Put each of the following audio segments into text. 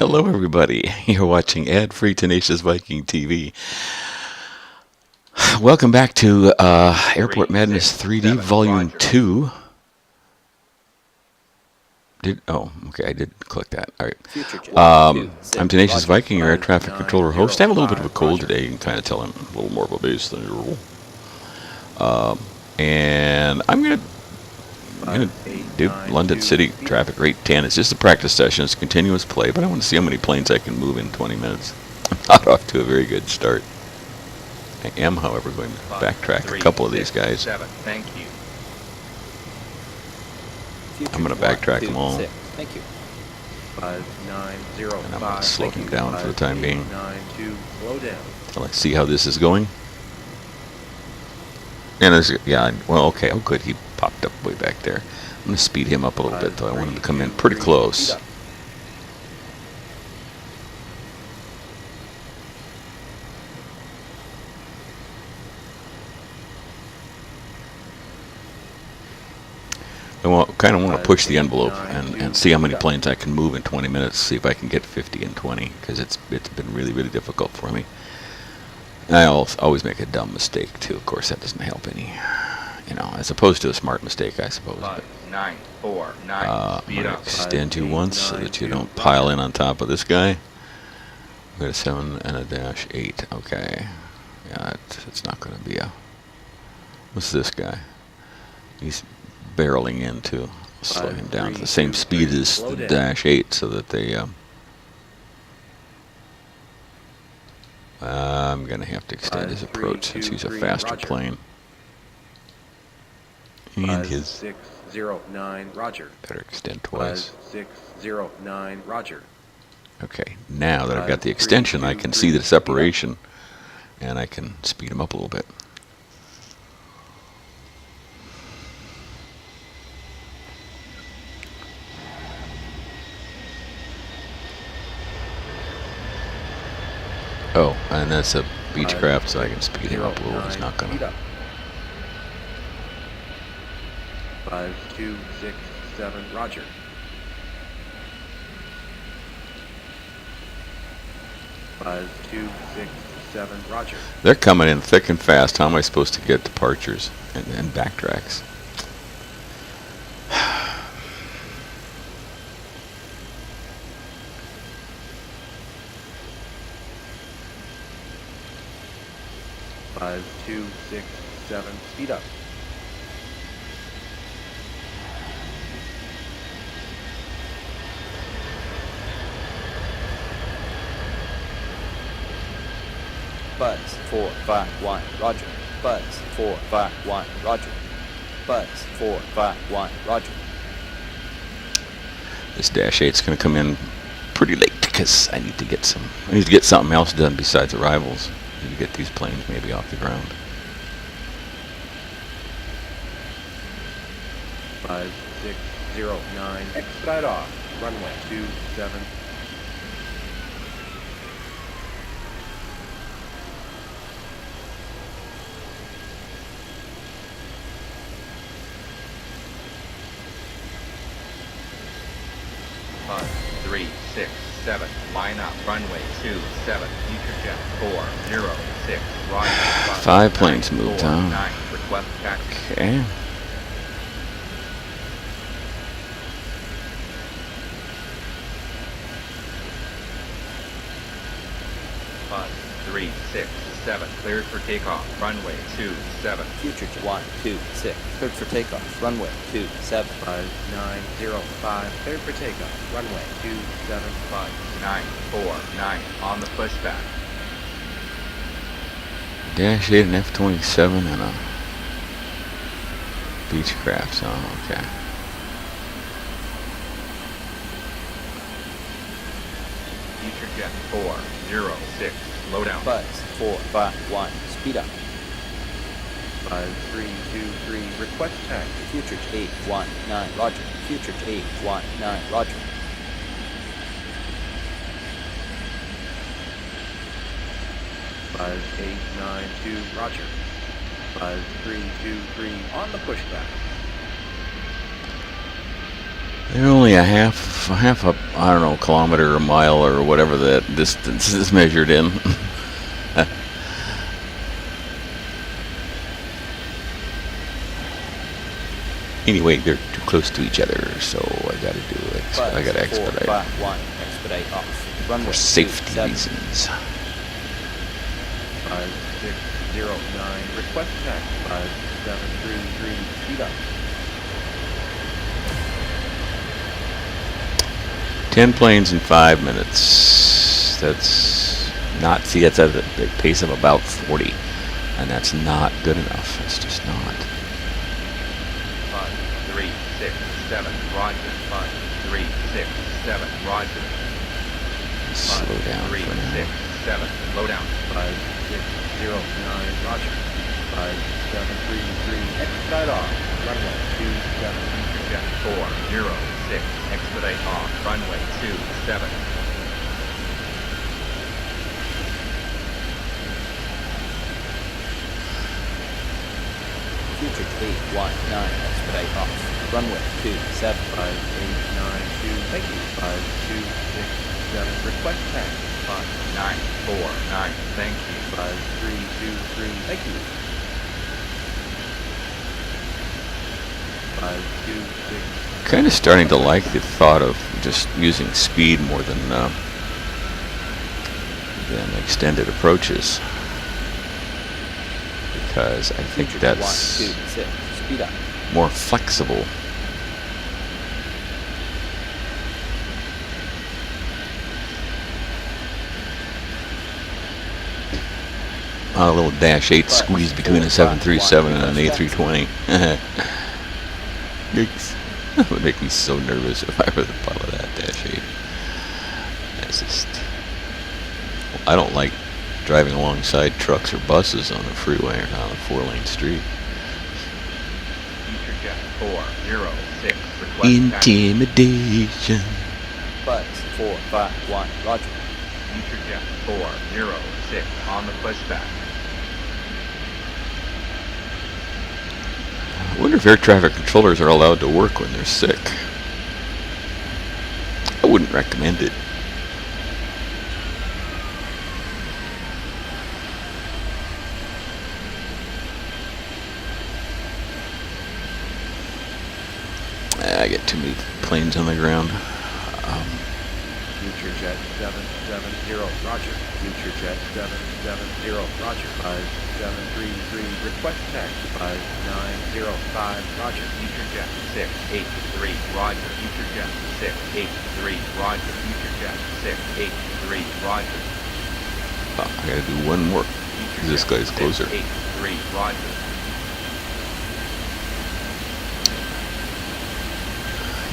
Hello, everybody. You're watching ad-free Tenacious Viking TV. Welcome back to Airport Madness 3D Volume 2. Okay, I did click that. All right. I'm Tenacious Viking, your air traffic controller host. I have a little bit of a cold today. You can kind of tell I'm a little more of a bass than usual. And I'm going to do London City traffic rate 10. It's just a practice session. It's continuous play, but I want to see how many planes I can move in 20 minutes. I'm not off to a very good start. I am, however, going to backtrack a couple of these guys. Thank you. I'm going to backtrack them all. Thank you. 5905. And I'm going to slow them down for the time being. 92. Slow down. Let's see how this is going. And there's, yeah, well, okay. Oh, good. He popped up way back there. I'm going to speed him up a little bit, though. I want him to come in pretty close. I kind of want to push the envelope and see how many planes I can move in 20 minutes, see if I can get 50 in 20, because it's been really, really difficult for me. And I always make a dumb mistake, too. Of course, that doesn't help any, as opposed to a smart mistake, I suppose. 949. I'm going to extend you once so that you don't pile in on top of this guy. We've got a 7 and a dash 8. Okay. Yeah, it's not going to be a... What's this guy? He's barreling in to slow him down to the same speed as the dash 8 so that they... I'm going to have to extend his approach since he's a faster plane. And his... 609, Roger. Better extend twice. 609, Roger. Okay, now that I've got the extension, I can see the separation, and I can speed him up a little bit. Oh, and that's a Beechcraft, so I can speed him up a little. He's not going to... 5267, Roger. 5267, Roger. They're coming in thick and fast. How am I supposed to get departures and backtracks? Five, 2, 6, 7, speed up. Buzz 451, Roger. Buzz 451, Roger. Buzz 451, Roger. This dash 8's going to come in pretty late because I need to get something else done besides arrivals. I need to get these planes maybe off the ground. 5609, expedite off. Runway 27. 367, line up, runway 27, future jet 406, Roger. 5 planes moved on. Request taxi. Okay. Buzz 367, cleared for takeoff, runway 27. Future jet 126, cleared for takeoff, runway 27. 5905, cleared for takeoff, runway 275. 949, on the pushback. Dash 8 and F-27 and a Beechcraft, so okay. Future jet 406, slow down. Buzz 451, speed up. 5323, request taxi. Future jet 819, Roger. Future jet 819, Roger. 5892, Roger. 5323, on the pushback. They're only a half a, I don't know, kilometer, a mile, or whatever that distance is measured in. Anyway, they're too close to each other, so I gotta do it. I gotta expedite. 451, expedite off. Runway For safety 27. reasons. 5609, request tax 5733, speed up. 10 planes in 5 minutes. That's not, see, that's at a pace of about 40. And that's not good enough. It's just not. 5367, roger. 5367, roger. Slow down for now. 5367, low down. 5609, roger. 5733, expedite off. Runway 27, intercept 406, expedite off. Runway 27. Future 819, expedite off. Runway 27. 5892, thank you. 5267, request tax. 5949, thank you. 5323, thank you. 526. Kind of starting to like the thought of just using speed more than extended approaches, because I think that's 126, speed up. more flexible. A little dash 8 squeeze between a 737 and an A320. Yikes. That would make me so nervous if I were the pilot of that dash 8. That's just... I don't like driving alongside trucks or buses on a freeway or on a 4-lane street. Future jet 406, request tax. Intimidation. Buzz 451, roger. Future jet 406, on the pushback. I wonder if air traffic controllers are allowed to work when they're sick. I wouldn't recommend it. I get too many planes on the ground. Future jet 770, roger. Future jet 770, roger. 5733, request tax. 5905, roger. Future jet 683, roger. Future jet 683, roger. Future jet 683, roger. I gotta do one more. This guy's closer. 683, roger.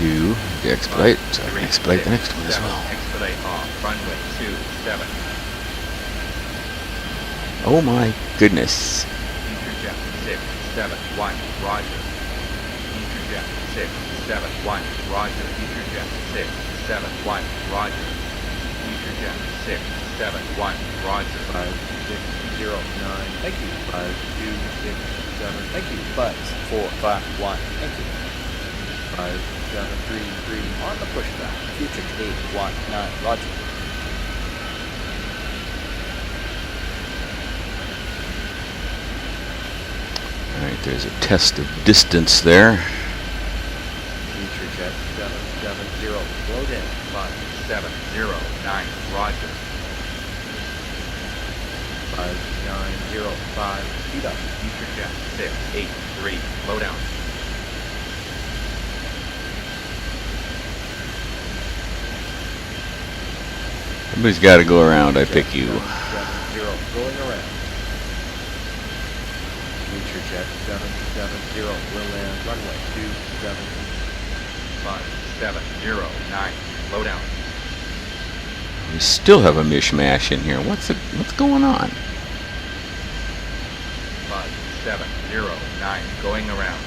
You expedite, so I can expedite the next one as well. Expedite off, runway 27. Oh my goodness. Future jet 671, roger. Future jet 671, roger. Future jet 671, roger. Future jet 671, roger. 5609, thank you. 5267, thank you. Buzz 451, thank you. 5733, on the pushback. Future 819, roger. Alright, there's a test of distance there. Future jet 770, load in. 5709, roger. 5905, speed up. Future jet 683, low down. Somebody's got to go around. I pick you. 770, going around. Future jet 770, will land runway 27. 5709, low down. We still have a mishmash in here. What's going on? 5709, going around.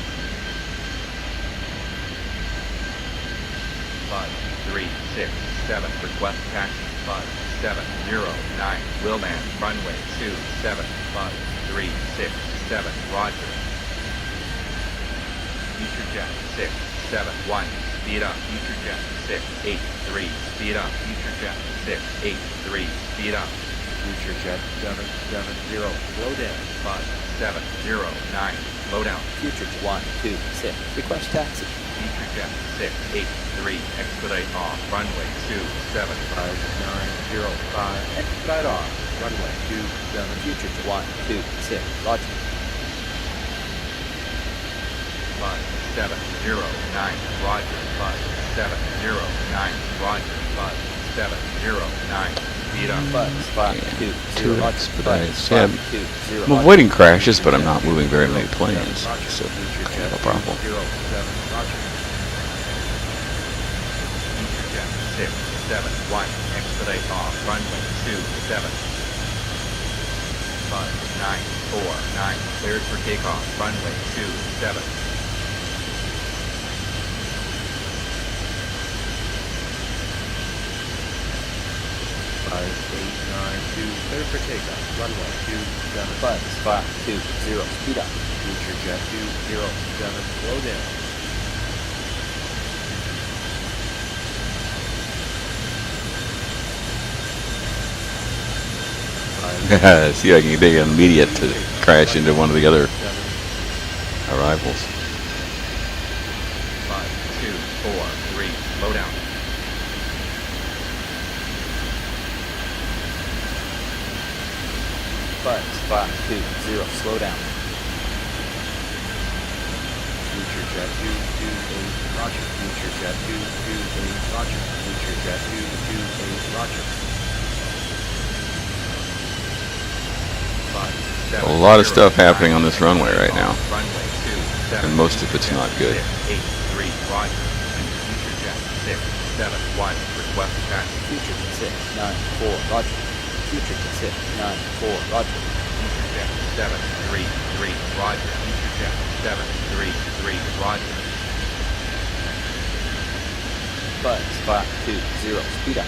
5367, request taxi. 5709, will land runway 27. 5367, roger. Future jet 671, speed up. Future jet 683, speed up. Future jet 683, speed up. Future jet 770, slow down. 5709, slow down. Future jet 126, request taxi. Future jet 683, expedite off. Runway 27. 5905, expedite off. Runway 27. Future jet 126, roger. 5709, roger. 5709, roger. 5709, speed up. Buzz Yeah, 520, two roger. expedites. Buzz Yeah, 520, I'm roger. avoiding crashes, but I'm not moving very many planes, so Future kind jet of a problem. 07, roger. Future jet 671, expedite off. Runway 27. 5949, cleared for takeoff. Runway 27. 5892, cleared for takeoff. Runway 27. Buzz 520, speed up. Future jet 207, slow down. See, I can take an immediate to crash into one of the other arrivals. 5243, slow down. Buzz 520, slow down. Future jet 228, roger. Future jet 228, roger. Future jet 228, roger. A lot of stuff happening on this runway right now, Runway 27, and most of it's not good. 683, roger. Future jet 671, request taxi. Future jet 694, roger. Future jet 694, roger. Future jet 733, roger. Future jet 733, roger. Buzz 520, speed up.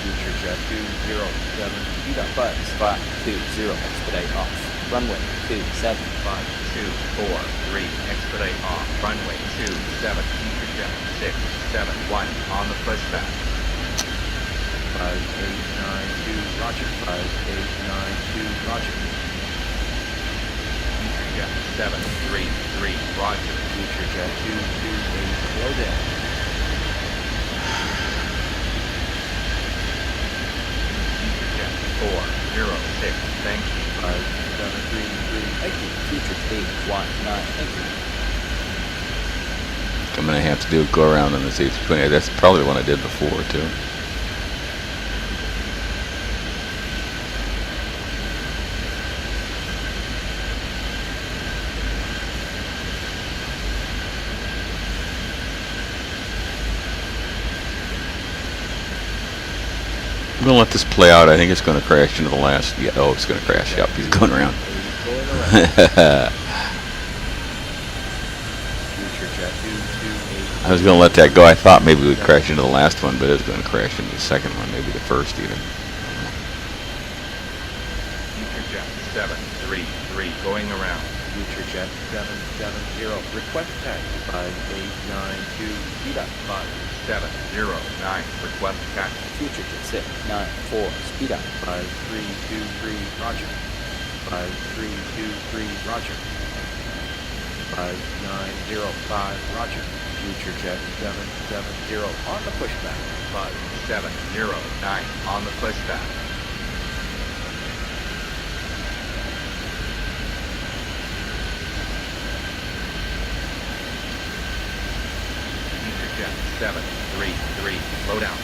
Future jet 207, speed up. Buzz 520, expedite off. Runway 27. 5243, expedite off. Runway 27, future jet 671, on the pushback. 5892, roger. 5892, roger. Future jet 733, roger. Future jet 228, slow down. Future jet 406, thank you. 5733, Thank you. Future 819, thank you. I'm gonna have to do a go around on this A320. That's probably the one I did before too. I'm gonna let this play out. I think it's gonna crash into the last. Yeah. Oh, it's gonna crash. Yep. He's going around. Going around. Future jet 228. I was gonna let that go. I thought maybe we'd crash into the last one, but it was gonna crash into the second one, maybe the first even. Future jet 733, going around. Future jet 770, request taxi. 5892, speed up. 5709, request taxi. Future jet 694, speed up. 5323, roger. 5323, roger. 5905, roger. Future jet 770, on the pushback. 5709, on the pushback. Future jet 733, slow down.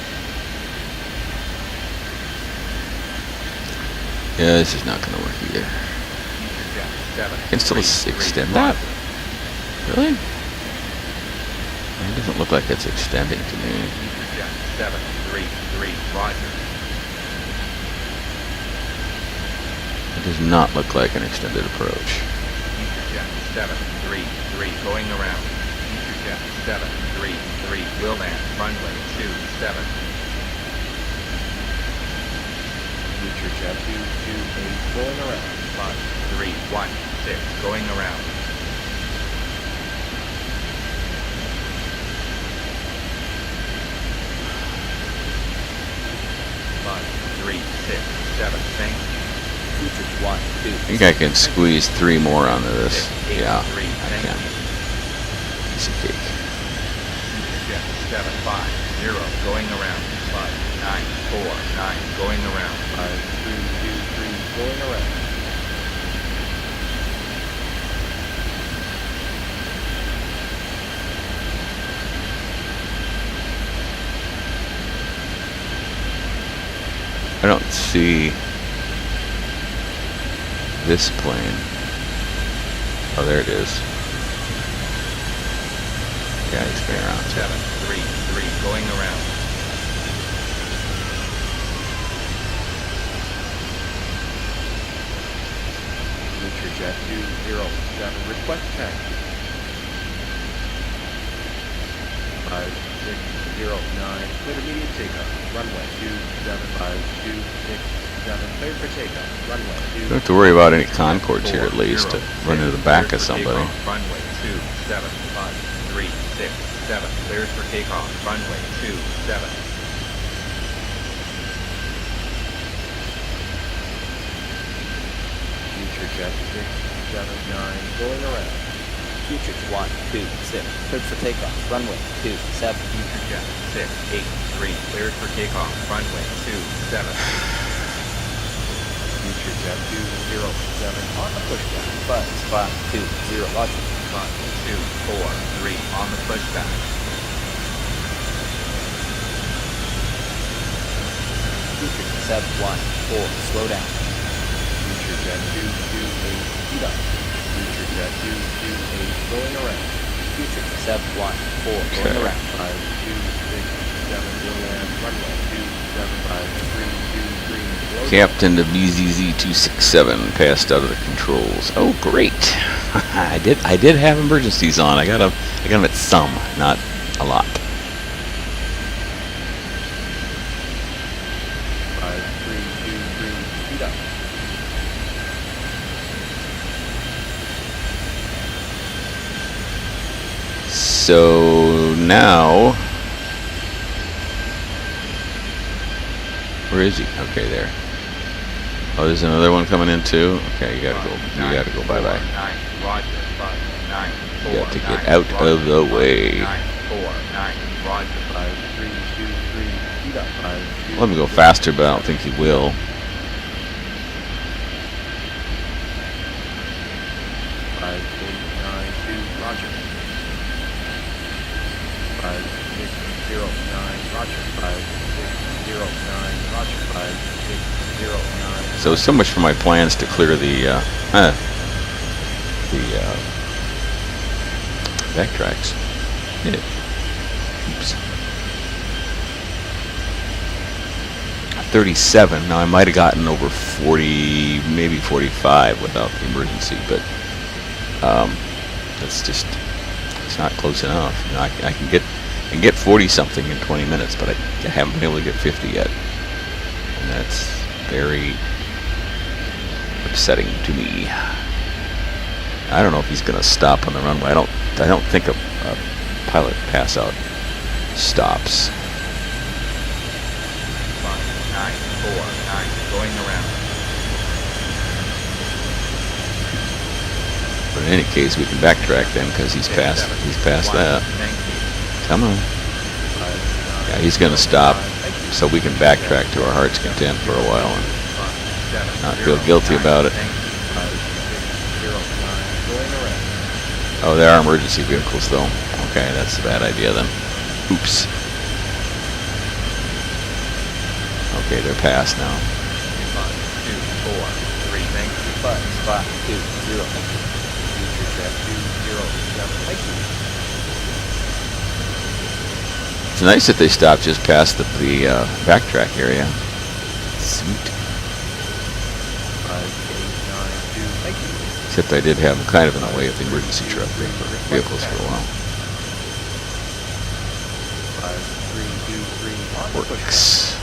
Yeah, this is not gonna work either. Future jet 7. Can still extend that? Really? It doesn't look like it's extending to me. Future jet 733, roger. It does not look like an extended approach. Future jet 733, going around. Future jet 733, will land. Runway 27. Future jet 228, going around. 5-3-1-6, going around. 5-3-6-7, thank you. Future 1, 2, I think I can squeeze 3 more onto this. 6, 8, Yeah, 3, I thank can. you. Piece of cake. Jet 7-5-0, going around. 5-9-4-9, going around. 5-3-2-3, going around. I don't see this plane. Oh, there it is. Yeah, he's been around. 7-3-3, going around. Future Jet 207, request taxi. 5609, clear immediate takeoff. Runway 275-267, clear for takeoff. Runway 2. Don't have to worry about any Concords here at least to 4-0, run into the back of somebody. takeoff. Runway 275-367, cleared for takeoff. Runway 27. Future Jet 679, going around. Future 126, cleared for takeoff. Runway 27. Future Jet 683, cleared for takeoff. Runway 27. Future Jet 207, on the pushback. Buzz 520, roger. 5-2-4-3, on the pushback. Future 714, slow down. Future Jet 228, speed up. Future Jet 228, going around. Future 714, going Okay. around. 5267, will land. Runway 275-323, slow down. Captain to BZZ 267 passed out of the controls. Oh, great! I did have emergencies on. I got them at some, not a lot. 5323, speed up. So now, where is he? Okay, there. Oh, there's another one coming in too. Okay, you gotta go. You gotta go. Bye bye. 9, Roger. 5-9, You got to 4-9, get out Roger. of the way. 9-4-9, Roger. 5323, speed up. 5 Let me go faster, but I don't think he will. 5892, roger. 5609, roger. 5609, roger. 5609. So much for my plans to clear the backtracks. Yeah. Oops. 37. Now I might have gotten over 40, maybe 45 without the emergency, but that's just, it's not close enough. You know, I can get 40 something in 20 minutes, but I haven't been able to get 50 yet, and that's very upsetting to me. I don't know if he's going to stop on the runway. I don't think a pilot pass out stops. 5-9-4-9, going around. But in any case, we can backtrack then because he's past that. Thank you. Come on. Yeah, he's going to stop, so we can backtrack to our heart's content for a while and not feel guilty about it. Thank you. 5609, going around. Oh, there are emergency vehicles though. Okay, that's a bad idea then. Oops. Okay, they're past now. 5-2-4-3, thank you. 5-5-2-0, thank you. Future Jet 207, thank you. It's nice that they stopped just past the backtrack area. Sweet. 5892, thank you. Except I did have them kind of in the way of the emergency truck vehicles for a while. 5323, on the pushback. Works.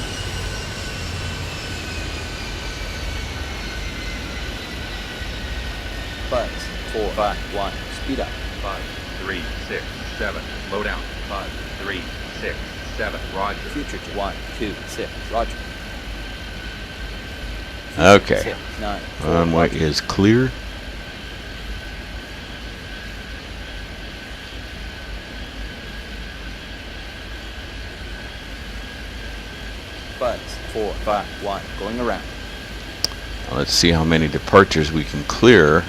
4, 5, 1. Speed up. 5, 3, 6, 7. Slow down. 5, 3, 6, 7. Roger. Future jet. 1, 2, 6. Roger. Okay. 6, 9. 4, Runway Roger. is clear. Buzz. 4, 5, 1. Going around. Let's see how many departures we can clear,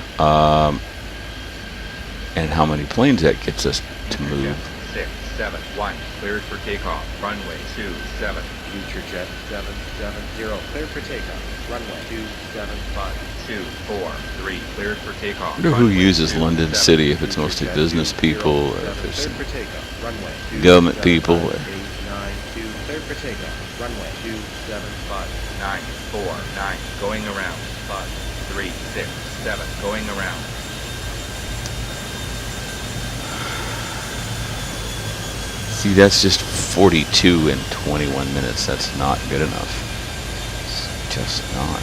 and how many planes that gets us to move. 6, 7, 1. Cleared for takeoff. Runway 27. Future jet 770, clear for takeoff. Runway 275. 2, 4, 3. Cleared for takeoff. I wonder who Runway uses 27. London City, if it's Future mostly jet business 207, people, or if it's clear for takeoff. Runway government 275, people, or 892, clear for takeoff. Runway 275. 9, 4, 9. Going around. 5, 3, 6, 7. Going around. see, that's just 42 in 21 minutes. That's not good enough. It's just not.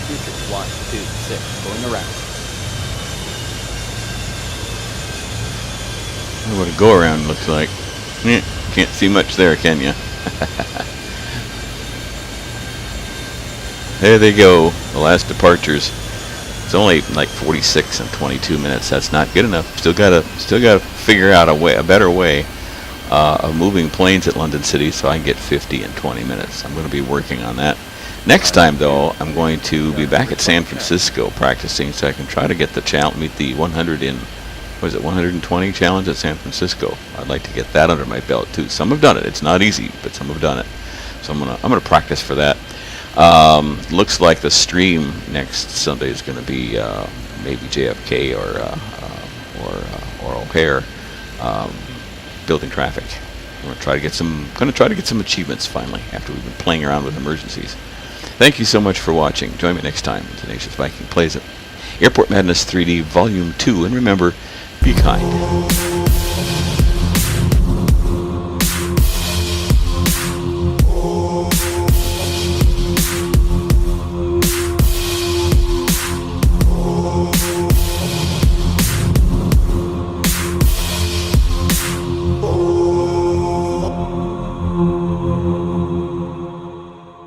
Future 1, 2, 6. Going around. I don't know what a go around looks like. Can't see much there, can you? There they go. The last departures. It's only like 46 and 22 minutes. That's not good enough. Still gotta figure out a better way of moving planes at London City so I can get 50 in 20 minutes. I'm going to be working on that. Next time, though, I'm going to be back at San Francisco practicing so I can try to get the challenge, meet the 120 challenge at San Francisco. I'd like to get that under my belt too. Some have done it. It's not easy, but some have done it. So I'm gonna practice for that. Looks like the stream next Sunday is going to be maybe JFK or O'Hare, building traffic. I'm going to try to get some achievements finally after we've been playing around with emergencies. Thank you so much for watching. Join me next time when Tenacious Viking plays it. Airport Madness 3D Volume 2, and remember, be kind.